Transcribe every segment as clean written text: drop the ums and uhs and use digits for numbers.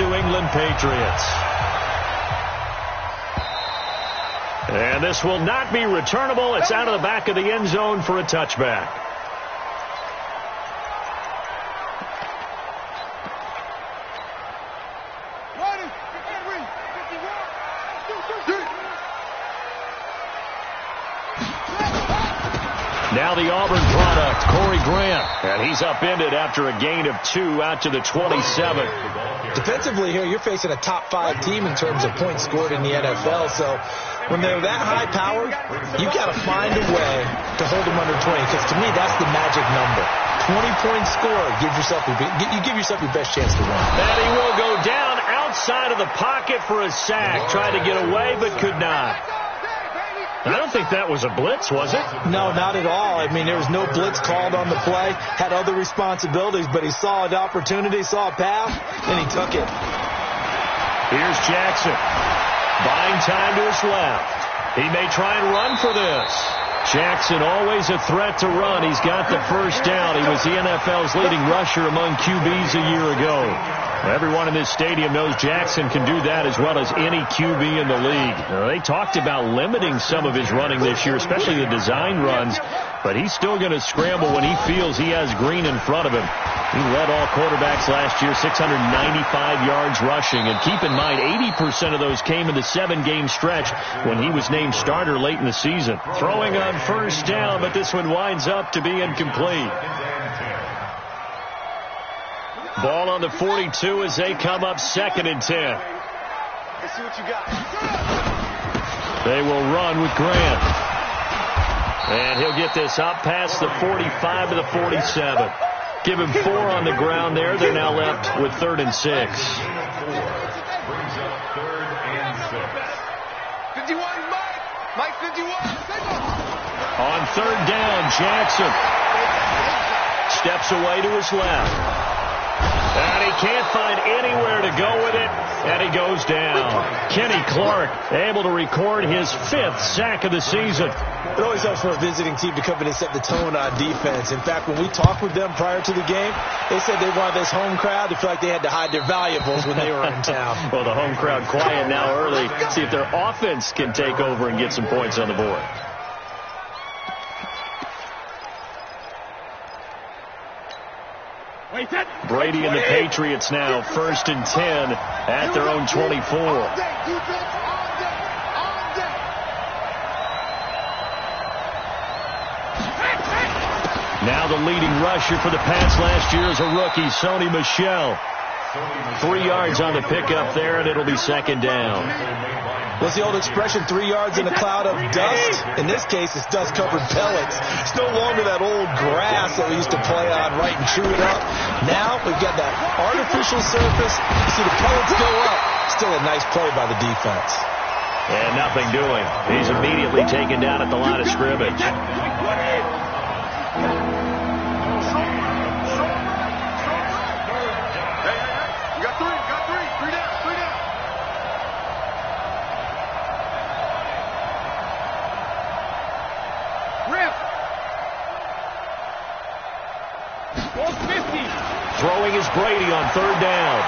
New England Patriots. And this will not be returnable. It's out of the back of the end zone for a touchback. Now the Auburn product, Corey Grant. And he's upended after a gain of 2 out to the 27. Defensively here, you're facing a top 5 team in terms of points scored in the NFL. So when they're that high powered, you've got to find a way to hold them under 20. Because to me, that's the magic number. 20-point score. You give yourself your best chance to win. And he will go down outside of the pocket for a sack. Tried to get away, but could not. I don't think that was a blitz, was it? No, not at all. I mean, there was no blitz called on the play. Had other responsibilities, but he saw an opportunity, saw a path, and he took it. Here's Jackson. Buying time to his left. He may try and run for this. Jackson always a threat to run. He's got the first down. He was the NFL's leading rusher among QBs a year ago. Everyone in this stadium knows Jackson can do that as well as any QB in the league. They talked about limiting some of his running this year, especially the design runs, but he's still going to scramble when he feels he has green in front of him. He led all quarterbacks last year, 695 yards rushing. And keep in mind, 80% of those came in the 7-game stretch when he was named starter late in the season. Throwing on first down, but this one winds up to be incomplete. Ball on the 42 as they come up 2nd and 10. Let's see what you got. They will run with Grant. And he'll get this up past the 45 to the 47. Give him 4 on the ground there. They're now left with 3rd and 6. 51, Mike 51. On 3rd down, Jackson steps away to his left. And he can't find anywhere to go with it, and he goes down. Kenny Clark able to record his 5th sack of the season. It always helps for a visiting team to come in and set the tone on defense. In fact, when we talked with them prior to the game, they said they wanted this home crowd to feel like they had to hide their valuables when they were in town. Well, the home crowd quiet now early. See if their offense can take over and get some points on the board. Brady and the Patriots now 1st and 10 at their own 24. Now the leading rusher for the Pats last year is a rookie, Sony Michel. 3 yards on the pickup there, and it'll be 2nd down. What's the old expression, 3 yards in a cloud of dust? In this case, it's dust-covered pellets. It's no longer that old grass that we used to play on, right, and chew it up. Now we've got that artificial surface. You see the pellets go up. Still a nice play by the defense. And nothing doing. He's immediately taken down at the line of scrimmage. Throwing is Brady on 3rd down.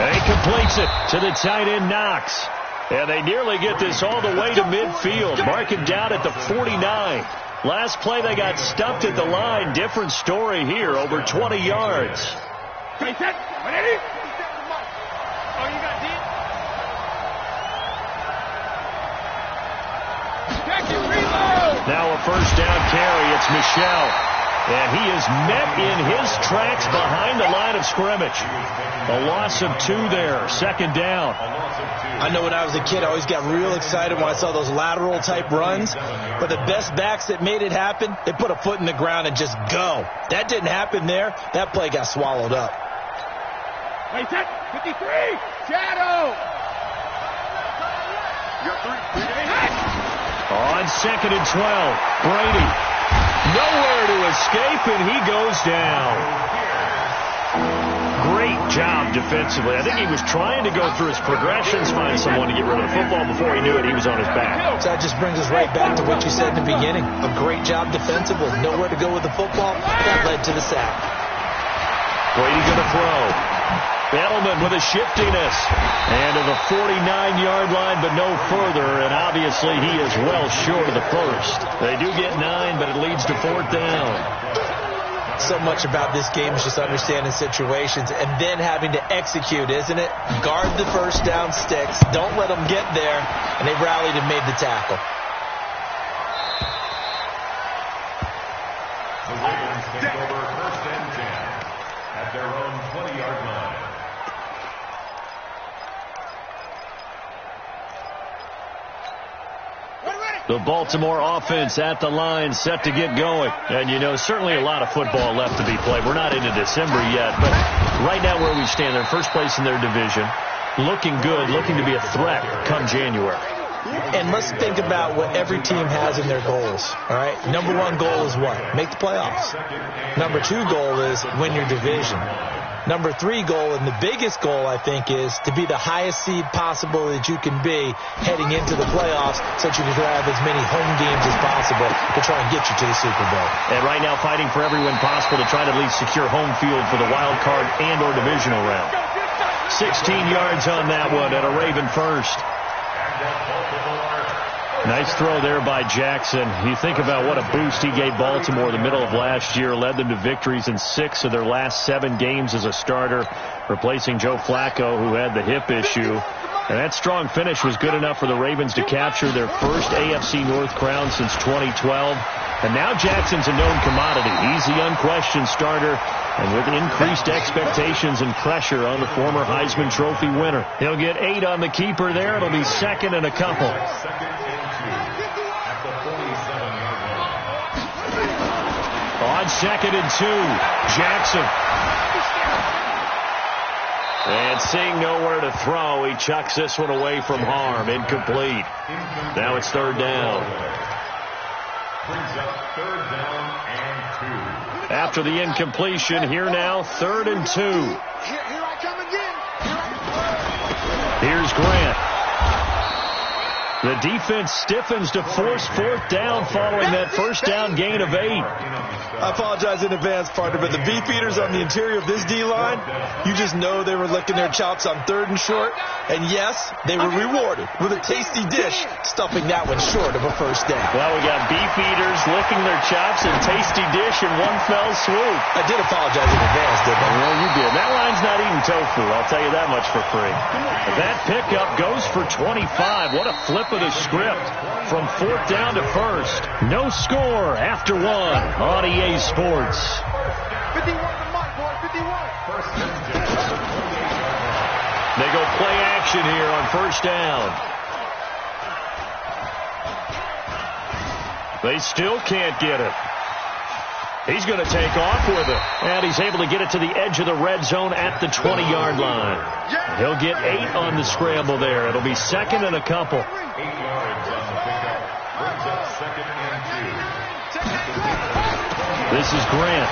And he completes it to the tight end, Knox. And they nearly get this all the way to midfield. Mark him down at the 49. Last play they got stumped at the line. Different story here, over 20 yards. Now a first down carry. It's Michel. And he is met in his tracks behind the line of scrimmage. A loss of 2 there. 2nd down. I know when I was a kid, I always got real excited when I saw those lateral-type runs. But the best backs that made it happen, they put a foot in the ground and just go. That didn't happen there. That play got swallowed up. 53. Shadow. On 2nd and 12, Brady. Nowhere to escape, and he goes down. Great job defensively. I think he was trying to go through his progressions, find someone to get rid of the football. Before he knew it, he was on his back. So that just brings us right back to what you said in the beginning. A great job defensively. Nowhere to go with the football. That led to the sack. Brady going to throw. movement with a shiftiness. And to the 49-yard line, but no further. And obviously he is well short of the first. They do get 9, but it leads to 4th down. So much about this game is just understanding situations and then having to execute, isn't it? Guard the first down sticks. Don't let them get there. And they rallied and made the tackle. The Ravens take over 1st and 10 at their own 20-yard line. The Baltimore offense at the line, set to get going. And, you know, certainly a lot of football left to be played. We're not into December yet, but right now where we stand, they're first place in their division, looking good, looking to be a threat come January. And let's think about what every team has in their goals, all right? Number 1 goal is what? Make the playoffs. Number 2 goal is win your division. Number 3 goal, and the biggest goal, I think, is to be the highest seed possible that you can be heading into the playoffs so that you can have as many home games as possible to try and get you to the Super Bowl. And right now fighting for every win possible to try to at least secure home field for the wild card and or divisional round. 16 yards on that one at a Raven first. Nice throw there by Jackson. You think about what a boost he gave Baltimore the middle of last year, led them to victories in 6 of their last 7 games as a starter, replacing Joe Flacco, who had the hip issue. And that strong finish was good enough for the Ravens to capture their first AFC North crown since 2012. And now Jackson's a known commodity. He's the unquestioned starter, and with increased expectations and pressure on the former Heisman Trophy winner. He'll get 8 on the keeper there. It'll be 2nd and a couple. On 2nd and 2, Jackson. And seeing nowhere to throw, he chucks this one away from harm. Incomplete. Now it's 3rd down. Brings up 3rd down and 2. After the incompletion, here now, 3rd and 2. Here I come again. Here's Grant. The defense stiffens to force 4th down following that first down gain of 8. I apologize in advance, partner, but the beefeaters on the interior of this D-line, you just know they were licking their chops on 3rd and short. And yes, they were rewarded with a tasty dish, stuffing that one short of a first down. Well, we got beefeaters licking their chops and tasty dish in one fell swoop. I did apologize in advance, didn't I? Well, you did. That line's not eating tofu, I'll tell you that much for free. That pickup goes for 25. What a flip of the script from 4th down to 1st. No score after 1 on EA Sports. 51 to Mike, boy, 51. They go play action here on 1st down. They still can't get it. He's going to take off with it. And he's able to get it to the edge of the red zone at the 20-yard line. He'll get 8 on the scramble there. It'll be 2nd and a couple. 8 yards on the pickup. Brings up 2nd and 2. This is Grant.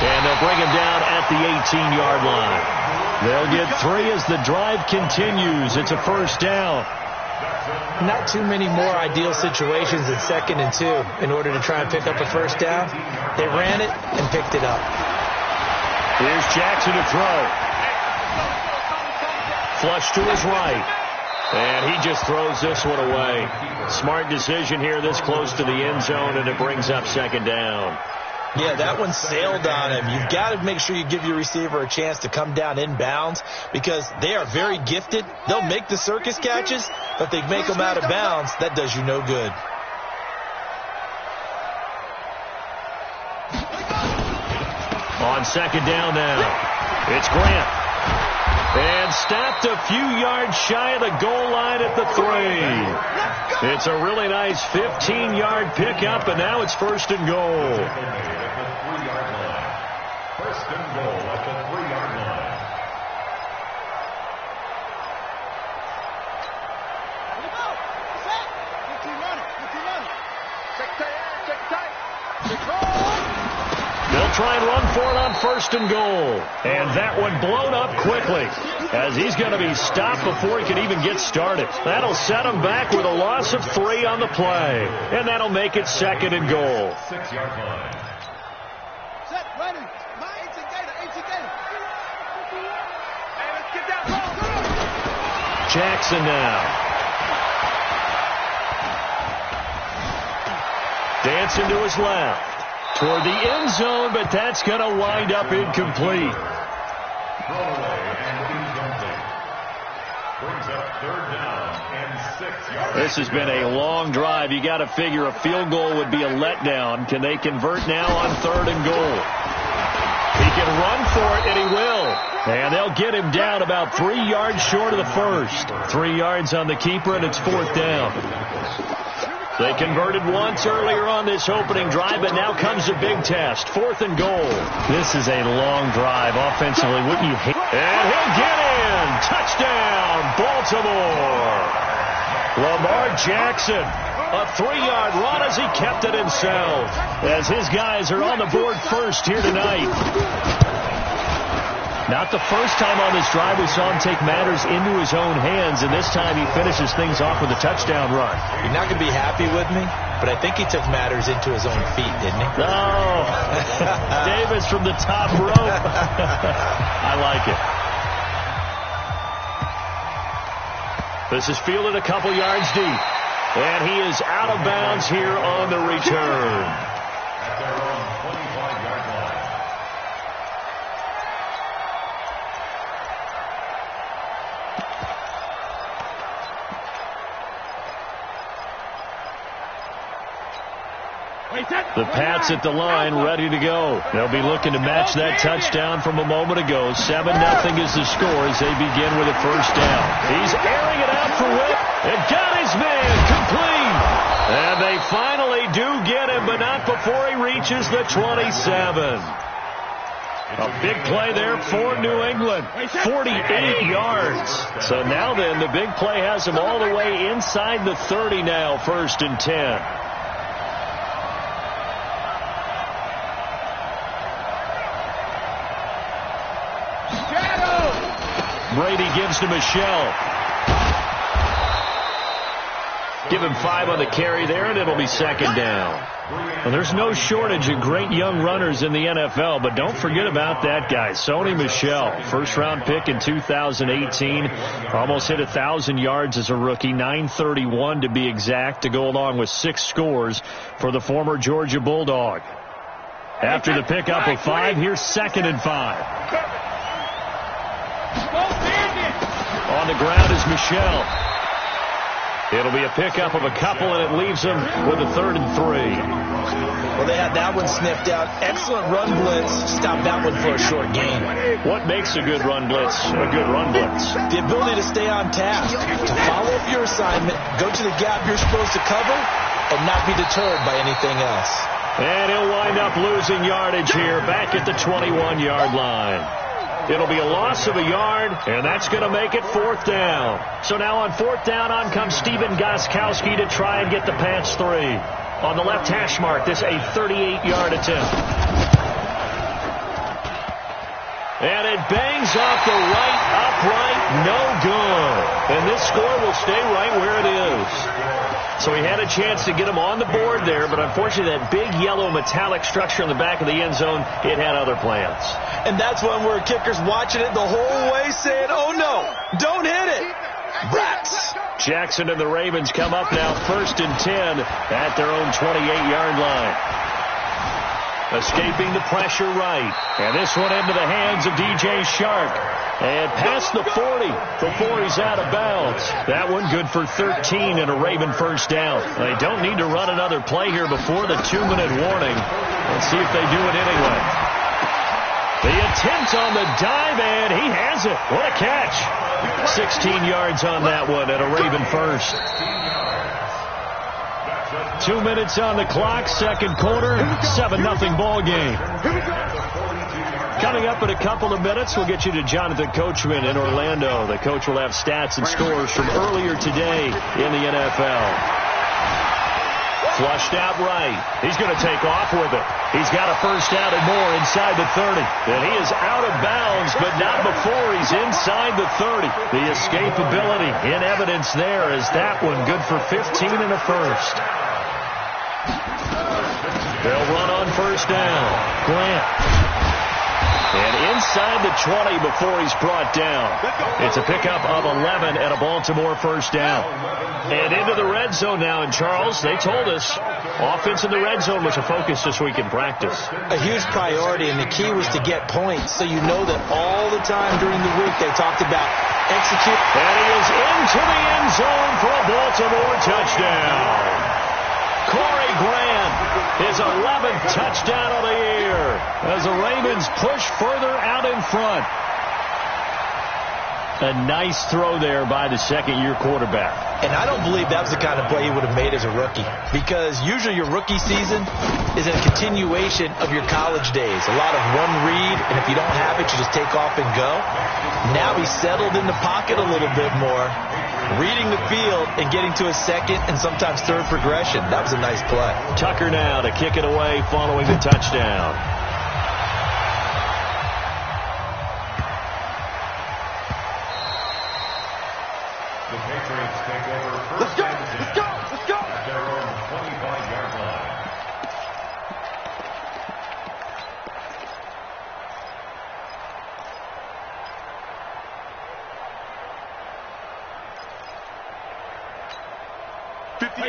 And they'll bring him down at the 18-yard line. They'll get 3 as the drive continues. It's a 1st down. Not too many more ideal situations than 2nd and 2 in order to try and pick up a first down. They ran it and picked it up. Here's Jackson to throw. Flush to his right. And he just throws this one away. Smart decision here this close to the end zone, and it brings up 2nd down. Yeah, that one sailed on him. You've got to make sure you give your receiver a chance to come down inbounds because they are very gifted. They'll make the circus catches, but they make them out of bounds. That does you no good. On 2nd down now, it's Grant. And stopped a few yards shy of the goal line at the 3. It's a really nice 15-yard pickup, and now it's 1st and goal. 1st and goal at the 3-yard line. They'll try and run for it on 1st and goal. And that one blown up quickly as he's going to be stopped before he can even get started. That'll set him back with a loss of 3 on the play. And that'll make it 2nd and goal. 6-yard line. Set, ready. 18 Gator. Jackson now. Dancing to his left. Toward the end zone, but that's going to wind up incomplete. This has been a long drive. You got to figure a field goal would be a letdown. Can they convert now on 3rd and goal? He can run for it, and he will. And they'll get him down about 3 yards short of the first. 3 yards on the keeper, and it's 4th down. They converted once earlier on this opening drive, but now comes a big test. 4th and goal. This is a long drive offensively. Wouldn't you hate? And he'll get in. Touchdown, Baltimore. Lamar Jackson, a 3-yard run as he kept it himself. As his guys are on the board first here tonight. Not the first time on this drive we saw him take matters into his own hands, and this time he finishes things off with a touchdown run. You're not going to be happy with me, but I think he took matters into his own feet, didn't he? No. Davis from the top rope. I like it. This is fielded a couple yards deep, and he is out of bounds here on the return. At their own 25-yard line. The Pats at the line, ready to go. They'll be looking to match that touchdown from a moment ago. 7-0 is the score as they begin with a first down. He's airing it out for Witt. And got his man complete. And they finally do get him, but not before he reaches the 27. A big play there for New England. 48 yards. So now then, the big play has him all the way inside the 30 now, 1st and 10. Brady gives to Michelle. Give him 5 on the carry there, and it'll be 2nd down. Well, there's no shortage of great young runners in the NFL, but don't forget about that guy, Sony Michel. 1st-round pick in 2018. Almost hit 1,000 yards as a rookie, 931 to be exact, to go along with 6 scores for the former Georgia Bulldog. After the pickup of 5, here's 2nd and 5. On the ground is Michelle. It'll be a pickup of a couple, and it leaves them with a 3rd and 3. Well, they had that one sniffed out. Excellent run blitz. Stop that one for a short gain. What makes a good run blitz a good run blitz? The ability to stay on task, to follow up your assignment, go to the gap you're supposed to cover, and not be deterred by anything else. And he'll wind up losing yardage here back at the 21-yard line. It'll be a loss of a yard, and that's going to make it 4th down. So now on 4th down, on comes Steven Gostkowski to try and get the Pats 3. On the left hash mark, this a 38-yard attempt. And it bangs off the right upright, no good. And this score will stay right where it is. So he had a chance to get him on the board there, but unfortunately that big yellow metallic structure in the back of the end zone, it had other plans. And that's one where kicker's watching it the whole way saying, oh no, don't hit it. Rats. Jackson and the Ravens come up now 1st and 10 at their own 28-yard line. Escaping the pressure right. And this one into the hands of DJ Shark. And past the 40 before he's out of bounds. That one good for 13 and a Raven 1st down. They don't need to run another play here before the 2-minute warning. Let's see if they do it anyway. The attempt on the dive, and he has it. What a catch. 16 yards on that one and a Raven 1st. 2 minutes on the clock, 2nd quarter, 7-0 ball game. Coming up in a couple of minutes, we'll get you to Jonathan Coachman in Orlando. The coach will have stats and scores from earlier today in the NFL. Flushed out right. He's going to take off with it. He's got a 1st down and more inside the 30. And he is out of bounds, but not before he's inside the 30. The escapability in evidence there is that one good for 15 and a 1st. They'll run on 1st down. Grant. And inside the 20 before he's brought down. It's a pickup of 11 and a Baltimore first down. And into the red zone now. And, Charles, they told us offense in the red zone was a focus this week in practice. A huge priority, and the key was to get points. So you know that all the time during the week they talked about execute. And he is into the end zone for a Baltimore touchdown. Corey Grant, his 11th touchdown of the year as the Ravens push further out in front. A nice throw there by the second-year quarterback. And I don't believe that was the kind of play he would have made as a rookie, because usually your rookie season is a continuation of your college days. A lot of one read, and if you don't have it, you just take off and go. Now he's settled in the pocket a little bit more, reading the field and getting to a second and sometimes third progression. That was a nice play. Tucker now to kick it away following the touchdown. The Patriots take over first. Let's go! Let's go! Let's go! At their own 25-yard line.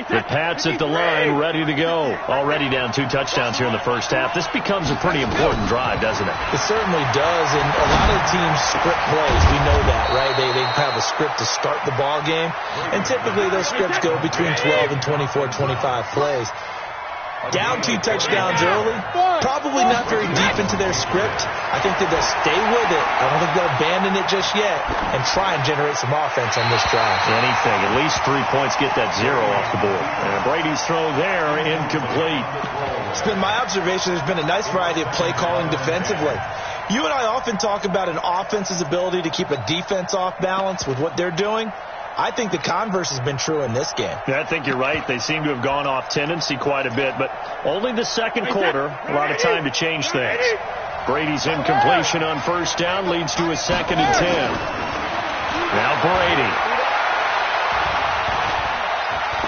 The Pats at the line, ready to go. Already down 2 touchdowns here in the first half. This becomes a pretty important drive, doesn't it? It certainly does, and a lot of teams script plays. We know that, right? They have a script to start the ball game, and typically those scripts go between 12 and 24, 25 plays. Down 2 touchdowns early, probably not very deep into their script. I think that they'll stay with it. I don't think they'll abandon it just yet and try and generate some offense on this drive. Anything. At least 3 points, get that 0 off the board. And Brady's throw there, incomplete. It's been my observation there's been a nice variety of play calling defensively. You and I often talk about an offense's ability to keep a defense off balance with what they're doing. I think the converse has been true in this game. Yeah, I think you're right. They seem to have gone off tendency quite a bit, but only the second quarter, a lot of time to change things. Brady's incompletion on first down leads to a 2nd and 10. Now Brady.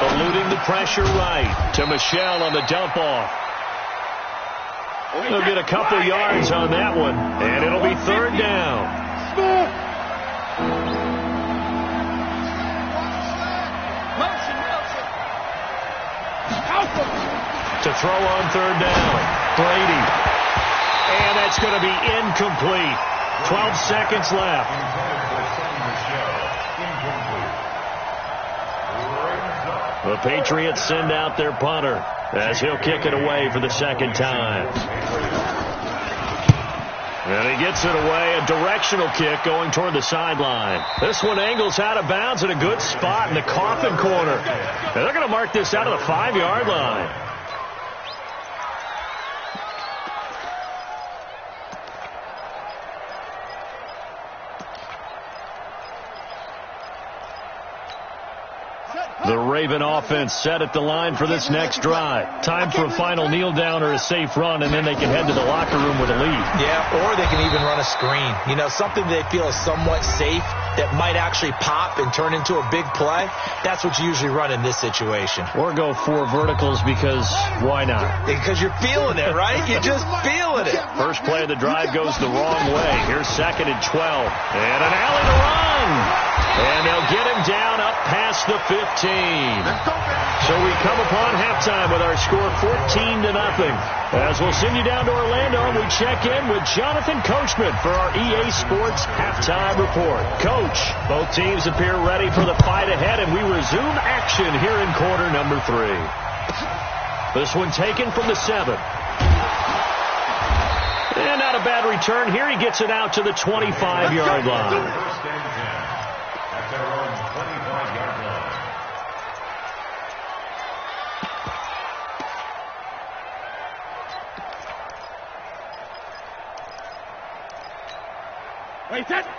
Eluding the pressure right to Michelle on the dump off. They'll get a couple yards on that one, and it'll be 3rd down. To throw on 3rd down. Brady. And that's going to be incomplete. 12 seconds left. The Patriots send out their punter as he'll kick it away for the 2nd time. And he gets it away, a directional kick going toward the sideline. This one angles out of bounds in a good spot in the coffin corner. And they're going to mark this out of the 5-yard line. The Raven offense set at the line for this next drive. Time for a final kneel down or a safe run, and then they can head to the locker room with a lead. Yeah, or they can even run a screen. You know, something they feel is somewhat safe that might actually pop and turn into a big play. That's what you usually run in this situation. Or go 4 verticals because why not? Because you're feeling it, right? You're just feeling it. First play of the drive goes the wrong way. Here's 2nd and 12. And an alley to run. And they'll get him down up past the 15. So we come upon halftime with our score 14-0. As we'll send you down to Orlando, we check in with Jonathan Coachman for our EA Sports Halftime Report. Coach, both teams appear ready for the fight ahead, and we resume action here in quarter number 3. This one taken from the 7. And not a bad return here. He gets it out to the 25-yard line. Their own 25-yard line.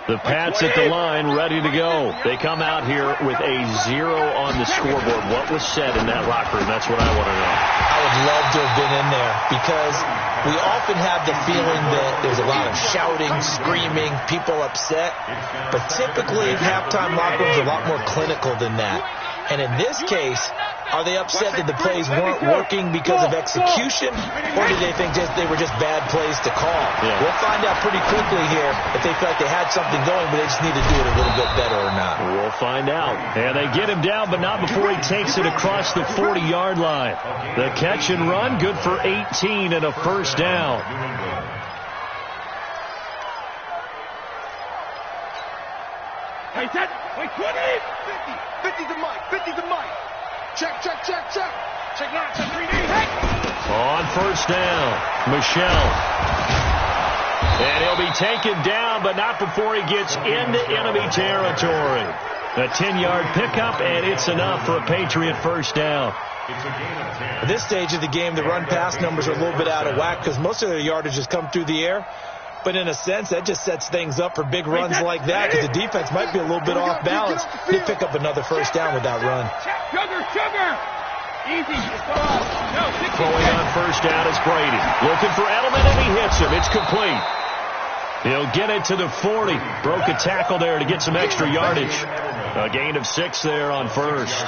The Pats at the line, ready to go. They come out here with a 0 on the scoreboard. What was said in that locker room? That's what I want to know. I would love to have been in there, because we often have the feeling that there's a lot of shouting, screaming, people upset. But typically, halftime locker rooms are a lot more clinical than that. And in this case, Are they upset that the plays weren't working because of execution, or do they think they were just bad plays to call? Yeah. We'll find out pretty quickly here if they feel like they had something going, but they just need to do it a little bit better or not. We'll find out. And they get him down, but not before he takes it across the 40-yard line. The catch and run, good for 18 and a first down. Hey, set. Wait, 20. 50 to Mike. 50 to Mike. Check. Check now. Check 3D. Hey. On first down, Michelle. And he'll be taken down, but not before he gets into enemy territory. A 10-yard pickup, and it's enough for a Patriot first down. At this stage of the game, the run-pass numbers are a little bit out of whack because most of their yardage has come through the air. But in a sense, that just sets things up for big runs like that because the defense might be a little bit off balance. They pick up another first down with that run. Sugar. Easy. No, Throwing on first down is Brady. Looking for Edelman, and he hits him. It's complete. He'll get it to the 40. Broke a tackle there to get some extra yardage. A gain of 6 there on first.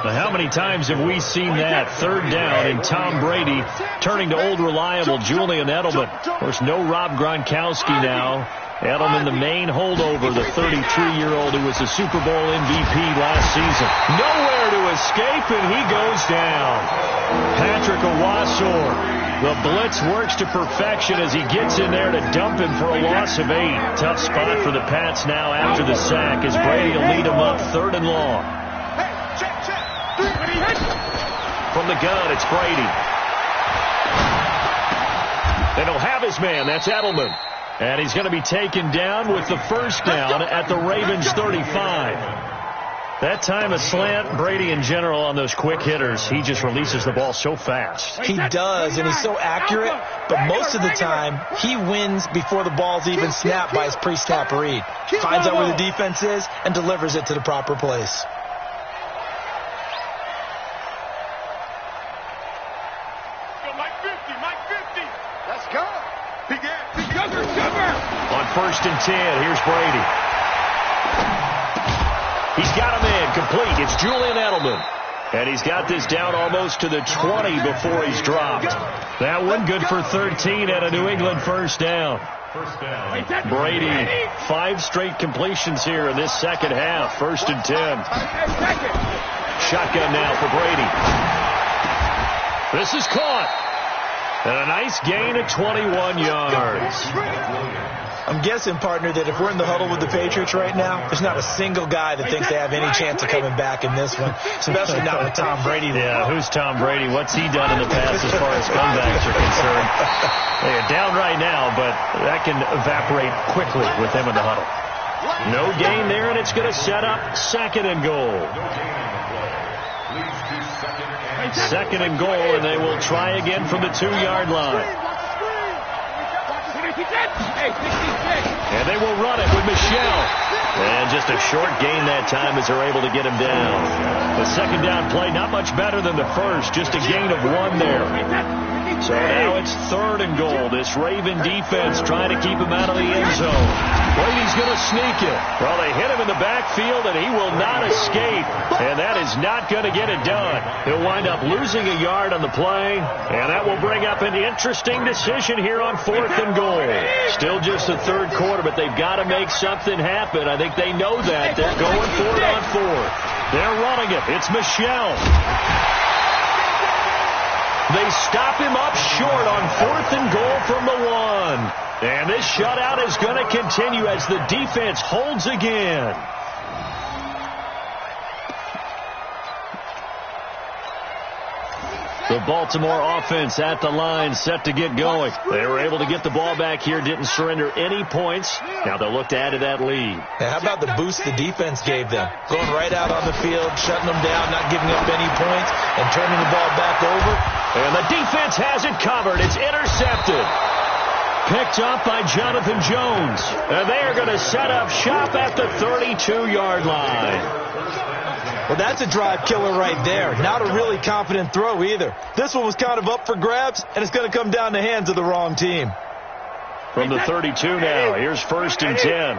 Now, how many times have we seen that? Third down and Tom Brady turning to old reliable Julian Edelman. Of course, no Rob Gronkowski now. Edelman, the main holdover, the 33-year-old who was the Super Bowl MVP last season. Nowhere to escape, and he goes down. Patrick Owasor. The blitz works to perfection as he gets in there to dump him for a loss of 8. Tough spot for the Pats now after the sack as Brady will lead him up 3rd and long. From the gun, it's Brady. And he'll have his man. That's Edelman. And he's going to be taken down with the first down at the Ravens 35. That time a slant, Brady in general on those quick hitters, he just releases the ball so fast. He does, and he's so accurate, but most of the time he wins before the ball's even snapped by his pre-snap read. Finds out where the defense is and delivers it to the proper place. On 1st and 10, here's Brady. He's got him in, complete. It's Julian Edelman. And he's got this down almost to the 20 before he's dropped. That one good for 13 and a New England first down. Brady, 5 straight completions here in this second half. 1st and 10. Shotgun now for Brady. This is caught. And a nice gain of 21 yards. I'm guessing, partner, that if we're in the huddle with the Patriots right now, there's not a single guy that thinks they have any chance of coming back in this one, especially not with Tom Brady there. Yeah, who's Tom Brady? What's he done in the past as far as comebacks are concerned? They're down right now, but that can evaporate quickly with him in the huddle. No gain there, and it's going to set up 2nd and goal. 2nd and goal, and they will try again from the 2-yard line. And they will run it with Michelle. And just a short gain that time as they're able to get him down. The second down play, not much better than the first, just a gain of 1 there. So now it's 3rd and goal. This Raven defense trying to keep him out of the end zone. Brady's going to sneak it. Well, they hit him in the backfield, and he will not escape. And that is not going to get it done. He'll wind up losing a yard on the play, and that will bring up an interesting decision here on 4th and goal. Still just the 3rd quarter, but they've got to make something happen. I think they know that. They're going for it on 4th. They're running it. It's Michelle. They stop him up short on 4th and goal from the 1. And this shutout is going to continue as the defense holds again. The Baltimore offense at the line, set to get going. They were able to get the ball back here, didn't surrender any points. Now they'll look to add to that lead. Now, how about the boost the defense gave them? Going right out on the field, shutting them down, not giving up any points, and turning the ball back over. And the defense has it covered. It's intercepted. Picked up by Jonathan Jones. And they are going to set up shop at the 32-yard line. Well, that's a drive killer right there. Not a really confident throw either. This one was kind of up for grabs, and it's going to come down the hands of the wrong team. From the 32 now, here's 1st and 10.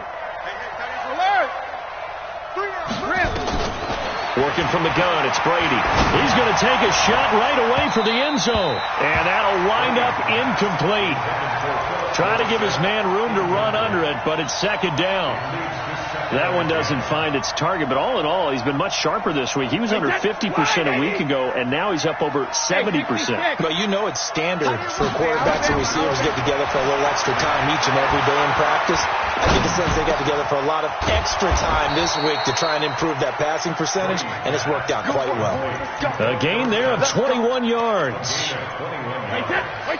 4th looking from the gun. It's Brady. He's going to take a shot right away for the end zone. And that'll wind up incomplete. Trying to give his man room to run under it, but it's second down. That one doesn't find its target, but all in all, he's been much sharper this week. He was under 50% a week ago, and now he's up over 70%. Well, you know it's standard for quarterbacks and receivers get together for a little extra time each and every day in practice. I get the sense they got together for a lot of extra time this week to try and improve that passing percentage, and it's worked out quite well. A gain there of 21 yards.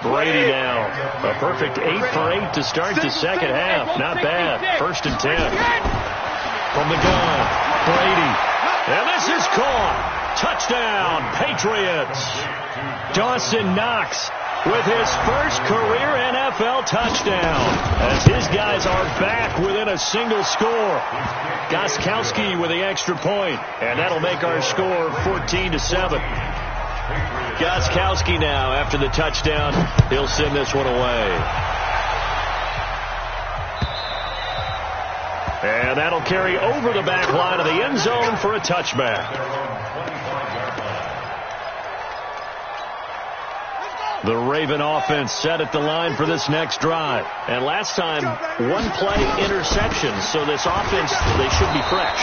Brady now. A perfect 8 for 8 to start the second half. Not bad. 1st and 10. From the gun, Brady. And this is caught. Touchdown, Patriots. Dawson Knox with his first career NFL touchdown as his guys are back within a single score. Gostkowski with the extra point, and that'll make our score 14-7. Gostkowski now, after the touchdown, he'll send this one away. And that'll carry over the back line of the end zone for a touchback. The Raven offense set at the line for this next drive. And last time, one play interception. So this offense, they should be fresh.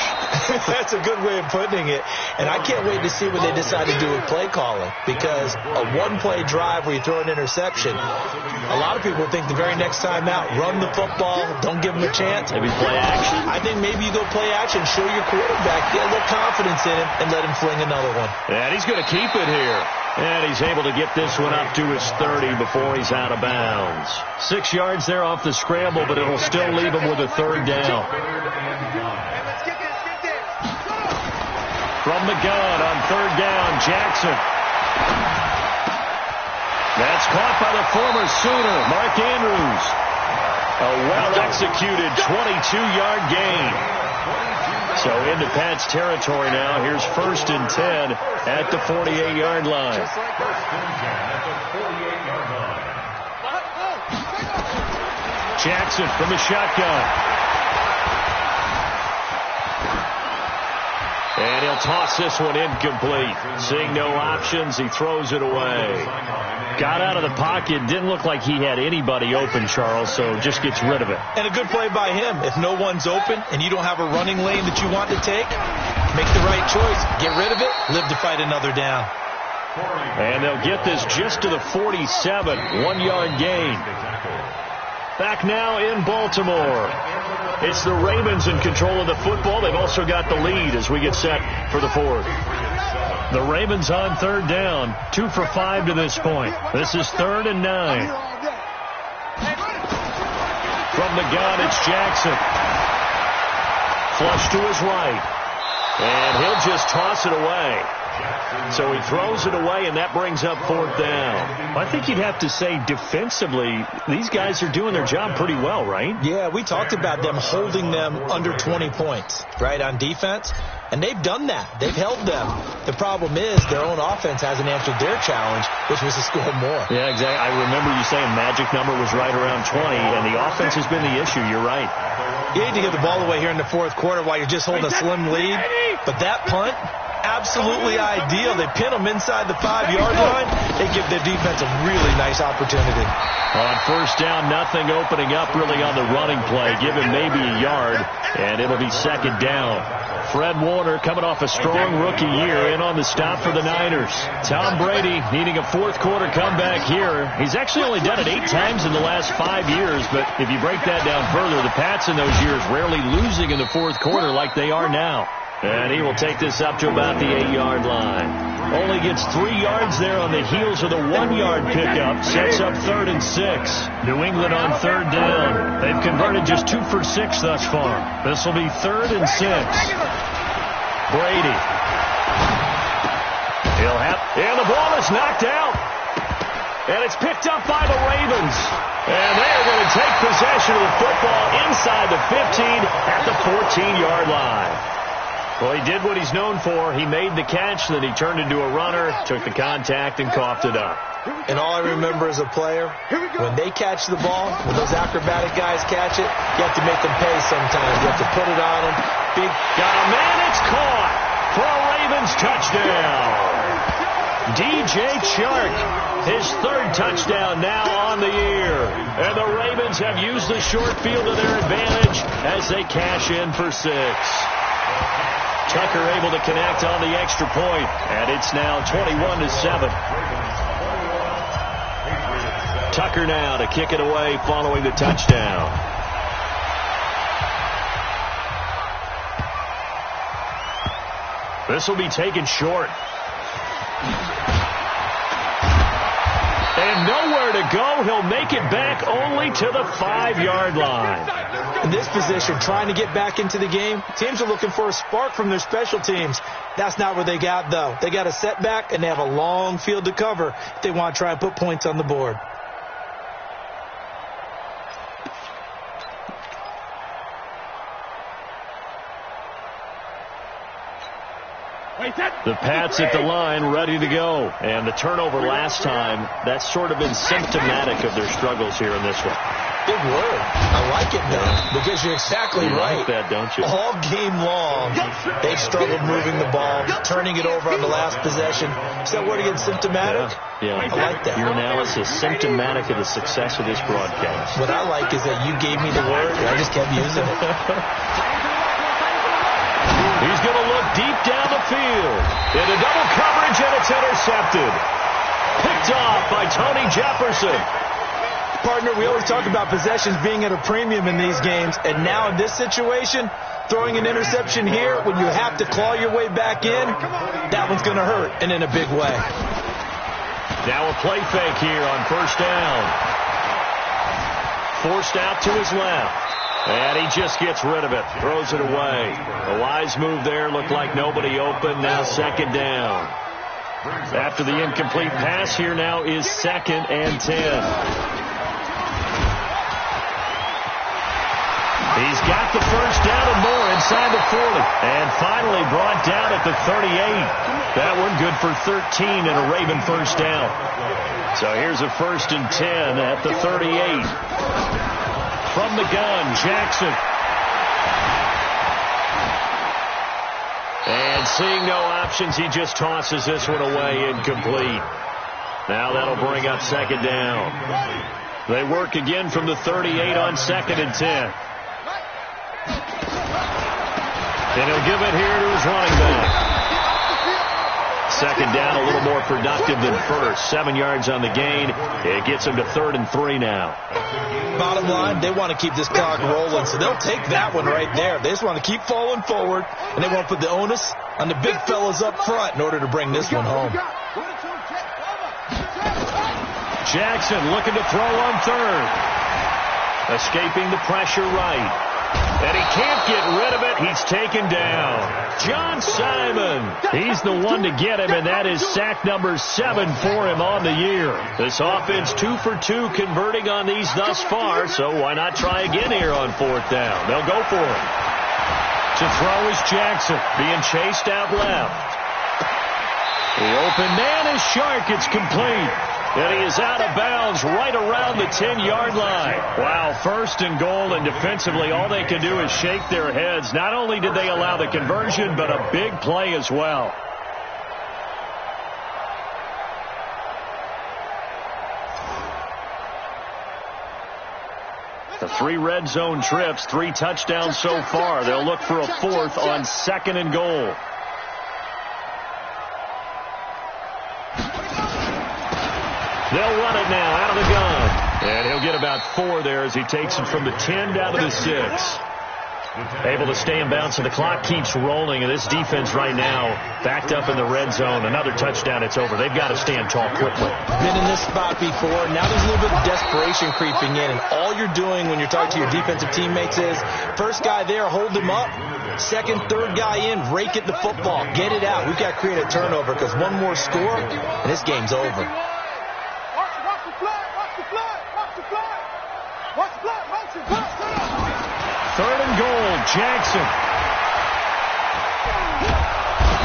That's a good way of putting it. And I can't wait to see what they decide to do with play calling. Because a one-play drive where you throw an interception, a lot of people think the very next time out, run the football, don't give them a chance. Maybe play action. I think maybe you go play action, show your quarterback, get a little confidence in him, and let him fling another one. And he's going to keep it here. And he's able to get this one up to his 30 before he's out of bounds. 6 yards there off the scramble, but it'll still leave him with a 3rd down. From the gun on 3rd down, Jackson. That's caught by the former Sooner, Mark Andrews. A well-executed 22-yard gain. So into Pat's territory now. Here's 1st and 10 at the 48-yard line. Jackson from the shotgun. And he'll toss this one incomplete. Seeing no options, he throws it away. Got out of the pocket. Didn't look like he had anybody open, Charles, so just gets rid of it. And a good play by him. If no one's open and you don't have a running lane that you want to take, make the right choice. Get rid of it. Live to fight another down. And they'll get this just to the 47. 1-yard gain. Back now in Baltimore. It's the Ravens in control of the football. They've also got the lead as we get set for the 4th. The Ravens on 3rd down. 2 for 5 to this point. This is 3rd and 9. From the gun, it's Jackson. Flush to his right. And he'll just toss it away. So he throws it away, and that brings up 4th down. I think you'd have to say defensively, these guys are doing their job pretty well, right? Yeah, we talked about them holding them under 20 points, right, on defense. And they've done that. They've held them. The problem is their own offense hasn't answered their challenge, which was to score more. Yeah, exactly. I remember you saying magic number was right around 20, and the offense has been the issue. You're right. You need to get the ball away here in the 4th quarter while you're just holding a slim lead. But that punt, absolutely ideal. They pin them inside the 5-yard line. They give their defense a really nice opportunity. On 1st down, nothing opening up really on the running play. Give him maybe a yard, and it'll be 2nd down. Fred Warner coming off a strong rookie year in on the stop for the Niners. Tom Brady needing a 4th quarter comeback here. He's actually only done it 8 times in the last 5 years, but if you break that down further, the Pats in those years rarely losing in the 4th quarter like they are now. And he will take this up to about the 8-yard line. Only gets 3 yards there on the heels of the 1-yard pickup. Sets up 3rd and 6. New England on 3rd down. They've converted just 2 for 6 thus far. This will be 3rd and 6. Brady. And the ball is knocked out. And it's picked up by the Ravens. And they are going to take possession of the football inside the 15 at the 14-yard line. Well, he did what he's known for. He made the catch, then he turned into a runner, took the contact, and coughed it up. And all I remember as a player, when they catch the ball, when those acrobatic guys catch it, you have to make them pay sometimes. You have to put it on them. Got a man, it's caught. for a Ravens touchdown. DJ Chark, his third touchdown now on the year. And the Ravens have used the short field to their advantage as they cash in for 6. Tucker able to connect on the extra point, and it's now 21-7. Tucker now to kick it away following the touchdown. This will be taken short. And nowhere to go. He'll make it back only to the 5-yard line. In this position, trying to get back into the game, teams are looking for a spark from their special teams. That's not what they got, though. They got a setback, and they have a long field to cover if they want to try and put points on the board. The Pats at the line, ready to go. And the turnover last time, that's sort of been symptomatic of their struggles here in this one. Big word. I like it, though, because you're exactly right. You like that, don't you? All game long, they've struggled moving the ball, turning it over on the last possession. Is that word again, symptomatic? Yeah. I like that. Your analysis, symptomatic of the success of this broadcast. What I like is that you gave me the word, and I just kept using it. He's going to look deep down the field. Into double coverage, and it's intercepted. Picked off by Tony Jefferson. Partner, we always talk about possessions being at a premium in these games, and now in this situation, throwing an interception here when you have to claw your way back in, that one's going to hurt, and in a big way. Now a play fake here on first down. Forced out to his left. And he just gets rid of it. Throws it away. A wise move there. Looked like nobody open. Now second down. After the incomplete pass, here now is 2nd and 10. He's got the first down and more inside the 40. And finally brought down at the 38. That one good for 13 and a Raven first down. So here's a 1st and 10 at the 38. From the gun, Jackson. And seeing no options, he just tosses this one away, incomplete. Now that'll bring up 2nd down. They work again from the 38 on 2nd and 10. And he'll give it here to his running back. 2nd down, a little more productive than first. 7 yards on the gain. It gets him to 3rd and 3 now. Bottom line, they want to keep this clock rolling, so they'll take that one right there. They just want to keep falling forward, and they want to put the onus on the big fellas up front in order to bring this one home. Jackson looking to throw on 3rd. Escaping the pressure right. And he can't get rid of it. He's taken down. John Simon. He's the one to get him, and that is sack number 7 for him on the year. This offense 2 for 2 converting on these thus far, so why not try again here on 4th down? They'll go for it. To throw is Jackson, being chased out left. The open man is Shark. It's complete. And he is out of bounds right around the 10-yard line. Wow, 1st and goal, and defensively all they can do is shake their heads. Not only did they allow the conversion, but a big play as well. The 3 red zone trips, 3 touchdowns so far. They'll look for a 4th on 2nd and goal. They'll run it now out of the gun. And he'll get about 4 there as he takes it from the 10 down to the 6. Able to stay in bounds, and the clock keeps rolling. And this defense right now backed up in the red zone. Another touchdown, it's over. They've got to stand tall quickly. Been in this spot before. Now there's a little bit of desperation creeping in. And all you're doing when you're talking to your defensive teammates is, first guy there, hold him up. 2nd, 3rd guy in, rake at the football. Get it out. We've got to create a turnover because one more score, and this game's over. Third and goal, Jackson.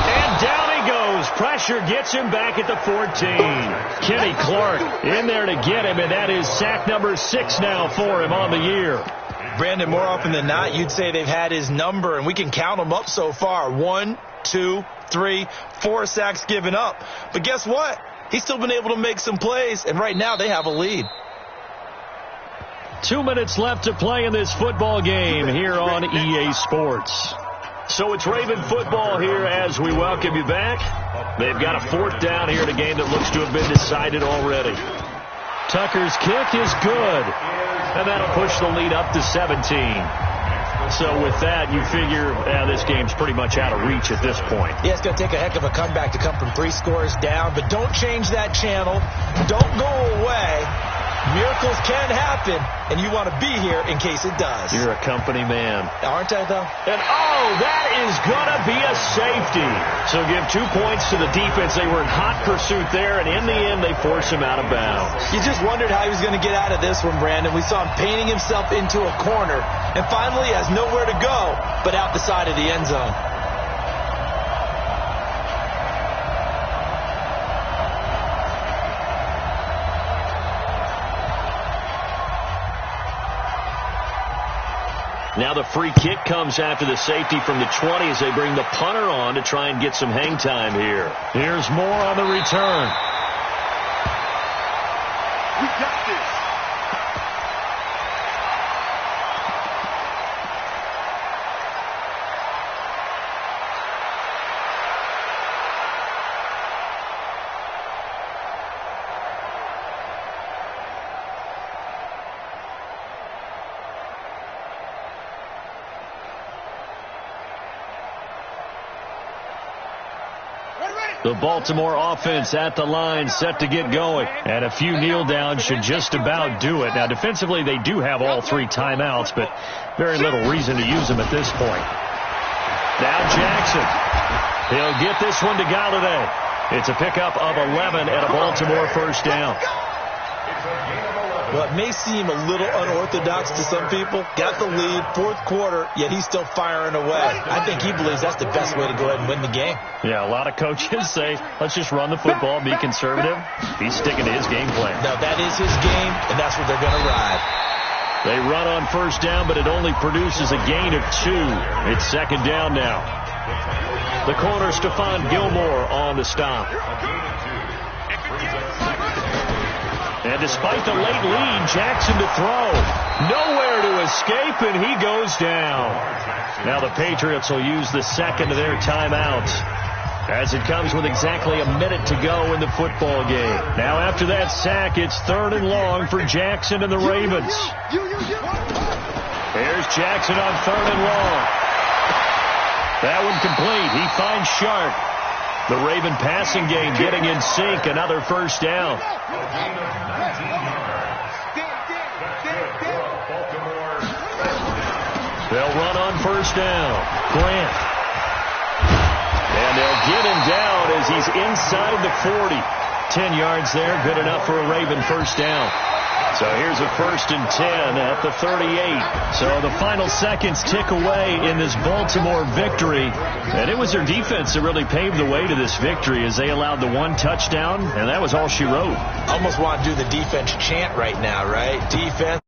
And down he goes. Pressure gets him back at the 14. Kenny Clark in there to get him, and that is sack number 6 now for him on the year. Brandon, more often than not, you'd say they've had his number, and we can count them up so far. 1, 2, 3, 4 sacks given up. But guess what? He's still been able to make some plays, and right now they have a lead. 2 minutes left to play in this football game here on EA Sports. So it's Raven football here as we welcome you back. They've got a 4th down here in a game that looks to have been decided already. Tucker's kick is good, and that'll push the lead up to 17. So with that, you figure this game's pretty much out of reach at this point. Yeah, it's going to take a heck of a comeback to come from 3 scores down, but don't change that channel. Don't go away. Miracles can happen, and you want to be here in case it does. You're a company man. Aren't I, though? And, that is going to be a safety. So give 2 points to the defense. They were in hot pursuit there, and in the end, they force him out of bounds. You just wondered how he was going to get out of this one, Brandon. We saw him painting himself into a corner, and finally has nowhere to go but out the side of the end zone. Now the free kick comes after the safety from the 20 as they bring the punter on to try and get some hang time here. Here's more on the return. We got this. The Baltimore offense at the line, set to get going. And a few kneel downs should just about do it. Now, defensively, they do have all 3 timeouts, but very little reason to use them at this point. Now Jackson. He'll get this one to Galladay. It's a pickup of 11 and a Baltimore 1st down. Well, it may seem a little unorthodox to some people. Got the lead, 4th quarter, yet he's still firing away. I think he believes that's the best way to go ahead and win the game. Yeah, a lot of coaches say, let's just run the football, be conservative. He's sticking to his game plan. No, that is his game, and that's what they're going to ride. They run on 1st down, but it only produces a gain of 2. It's 2nd down now. The corner, Stephon Gilmore on the stop. And despite the late lead, Jackson to throw. Nowhere to escape, and he goes down. Now the Patriots will use the 2nd of their timeouts as it comes with exactly a minute to go in the football game. Now after that sack, it's 3rd and long for Jackson and the Ravens. Here's Jackson on 3rd and long. That one complete. He finds Sharp. The Raven passing game getting in sync. Another 1st down. They'll run on 1st down. Grant. And they'll get him down as he's inside the 40. 10 yards there. Good enough for a Raven 1st down. So here's a 1st and 10 at the 38. So the final seconds tick away in this Baltimore victory. And it was their defense that really paved the way to this victory as they allowed the 1 touchdown, and that was all she wrote. Almost want to do the defense chant right now, right? Defense.